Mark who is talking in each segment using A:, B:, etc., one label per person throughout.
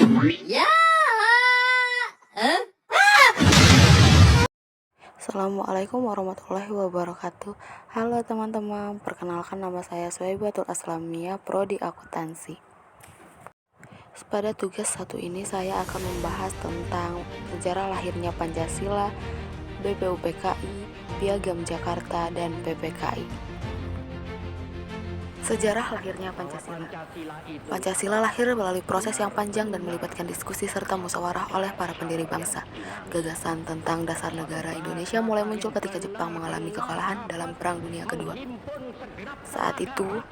A: Ya.
B: Assalamualaikum warahmatullahi wabarakatuh. Halo teman-teman, perkenalkan nama saya Suhaibatul Aslamia, Prodi Akuntansi. Pada tugas satu ini saya akan membahas tentang sejarah lahirnya Pancasila, BPUPKI, Piagam Jakarta, dan PPKI. Sejarah lahirnya Pancasila. Pancasila lahir melalui proses yang panjang dan melibatkan diskusi serta musyawarah oleh para pendiri bangsa. Gagasan tentang dasar negara Indonesia mulai muncul ketika Jepang mengalami kekalahan dalam Perang Dunia Kedua. Saat itu,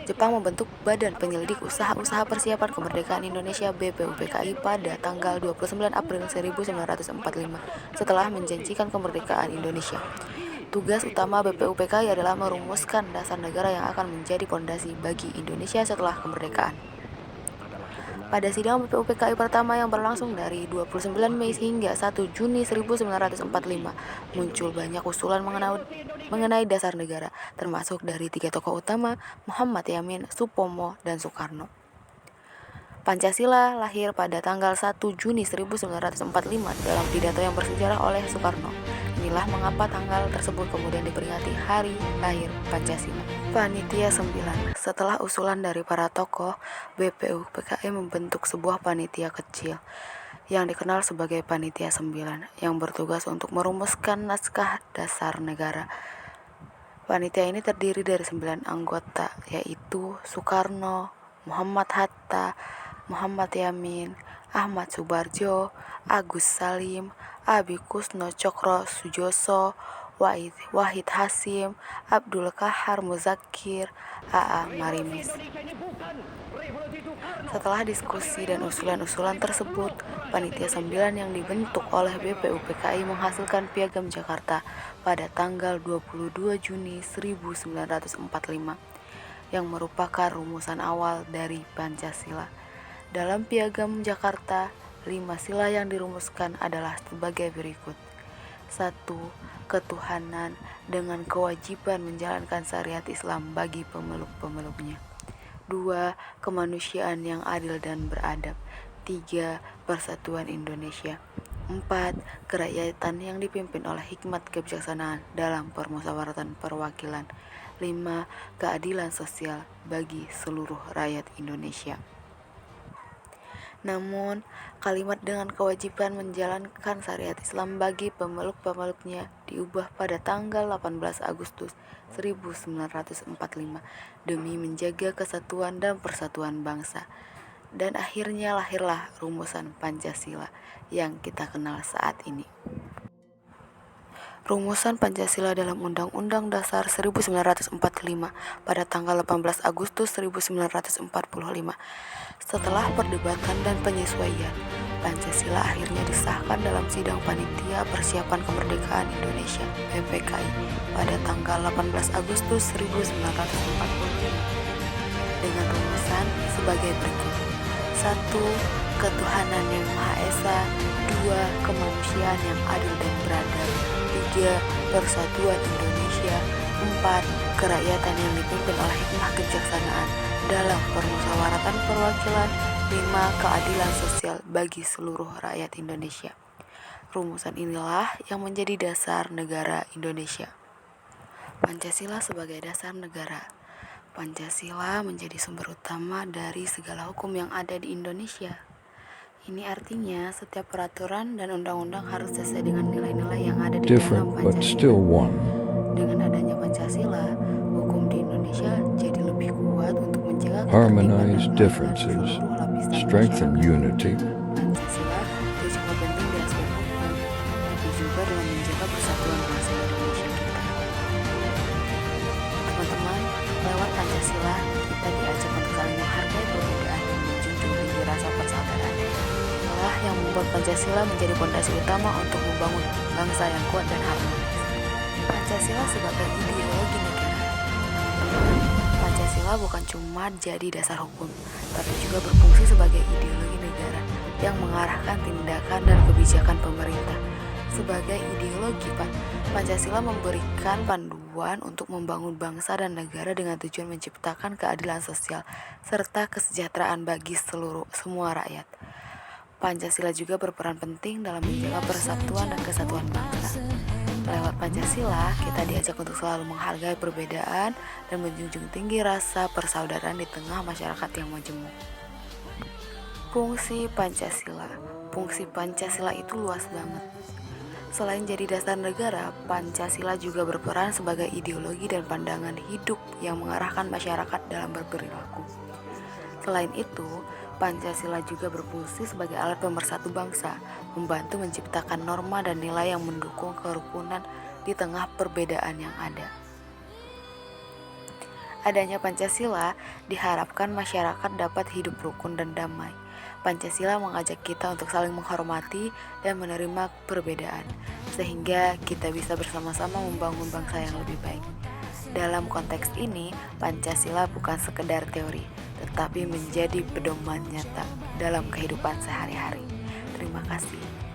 B: Jepang membentuk Badan Penyelidik Usaha-Usaha Persiapan Kemerdekaan Indonesia (BPUPKI) pada tanggal 29 April 1945 setelah menjanjikan kemerdekaan Indonesia. Tugas utama BPUPKI adalah merumuskan dasar negara yang akan menjadi pondasi bagi Indonesia setelah kemerdekaan. Pada sidang BPUPKI pertama yang berlangsung dari 29 Mei hingga 1 Juni 1945, muncul banyak usulan mengenai dasar negara, termasuk dari 3 tokoh utama, Muhammad Yamin, Supomo, dan Soekarno. Pancasila lahir pada tanggal 1 Juni 1945 dalam pidato yang bersejarah oleh Soekarno. Inilah mengapa tanggal tersebut kemudian diperingati Hari Lahir Pancasila. Panitia 9. Setelah usulan dari para tokoh, BPUPKI membentuk sebuah panitia kecil yang dikenal sebagai Panitia 9 yang bertugas untuk merumuskan naskah dasar negara. Panitia ini terdiri dari 9 anggota, yaitu Soekarno, Muhammad Hatta, Muhammad Yamin, Ahmad Subarjo, Agus Salim, Abi Kusno Cokro Sujoso, Wahid Hasim, Abdul Kahar Muzakir, A.A. Marimis. Setelah diskusi dan usulan-usulan tersebut, Panitia 9 yang dibentuk oleh BPUPKI menghasilkan Piagam Jakarta pada tanggal 22 Juni 1945 yang merupakan rumusan awal dari Pancasila. Dalam Piagam Jakarta, 5 sila yang dirumuskan adalah sebagai berikut. 1. Ketuhanan dengan kewajiban menjalankan syariat Islam bagi pemeluk-pemeluknya. 2. Kemanusiaan yang adil dan beradab. 3. Persatuan Indonesia. 4. Kerakyatan yang dipimpin oleh hikmat kebijaksanaan dalam permusyawaratan perwakilan. 5. Keadilan sosial bagi seluruh rakyat Indonesia. Namun, kalimat dengan kewajiban menjalankan syariat Islam bagi pemeluk-pemeluknya diubah pada tanggal 18 Agustus 1945 demi menjaga kesatuan dan persatuan bangsa. Dan akhirnya lahirlah rumusan Pancasila yang kita kenal saat ini. Rumusan Pancasila dalam Undang-Undang Dasar 1945 pada tanggal 18 Agustus 1945. Setelah perdebatan dan penyesuaian, Pancasila akhirnya disahkan dalam sidang Panitia Persiapan Kemerdekaan Indonesia (PPKI) pada tanggal 18 Agustus 1945 dengan rumusan sebagai berikut. 1. Ketuhanan yang Maha Esa. 2. Kemanusiaan yang adil dan beradab. 3. Persatuan Indonesia. 4. Kerakyatan yang dipimpin oleh hikmah kebijaksanaan dalam permusyawaratan perwakilan. 5. Keadilan sosial bagi seluruh rakyat Indonesia. Rumusan inilah yang menjadi dasar negara Indonesia. Pancasila sebagai dasar negara. Pancasila menjadi sumber utama dari segala hukum yang ada di Indonesia. Ini artinya setiap peraturan dan undang-undang harus sesuai dengan nilai-nilai yang ada di dalam Pancasila. Dengan adanya Pancasila, hukum di Indonesia jadi lebih kuat untuk menjaga
C: harmonize differences, strengthen unity.
B: Pancasila tidak cuma penting di aspek hukum, tapi juga dalam menjaga persatuan bangsa Indonesia kita. Teman-teman, lewat Pancasila kita diajak untuk saling menghargai perbedaan dan menjunjung tinggi rasa persaudaraan. Inilah yang membuat Pancasila menjadi fondasi utama untuk membangun bangsa yang kuat dan harmonis. Pancasila sebagai ideologi negara. Pancasila bukan cuma jadi dasar hukum, tapi juga berfungsi sebagai ideologi negara yang mengarahkan tindakan dan kebijakan pemerintah. Sebagai ideologi, Pancasila memberikan panduan untuk membangun bangsa dan negara dengan tujuan menciptakan keadilan sosial serta kesejahteraan bagi semua rakyat. Pancasila juga berperan penting dalam menjaga persatuan dan kesatuan bangsa. Lewat Pancasila, kita diajak untuk selalu menghargai perbedaan dan menjunjung tinggi rasa persaudaraan di tengah masyarakat yang majemuk. Fungsi Pancasila. Fungsi Pancasila itu luas banget. Selain jadi dasar negara, Pancasila juga berperan sebagai ideologi dan pandangan hidup yang mengarahkan masyarakat dalam berperilaku. Selain itu, Pancasila juga berfungsi sebagai alat pemersatu bangsa, membantu menciptakan norma dan nilai yang mendukung kerukunan di tengah perbedaan yang ada. Adanya Pancasila diharapkan masyarakat dapat hidup rukun dan damai. Pancasila mengajak kita untuk saling menghormati dan menerima perbedaan, sehingga kita bisa bersama-sama membangun bangsa yang lebih baik. Dalam konteks ini, Pancasila bukan sekedar teori, tetapi menjadi pedoman nyata dalam kehidupan sehari-hari. Terima kasih.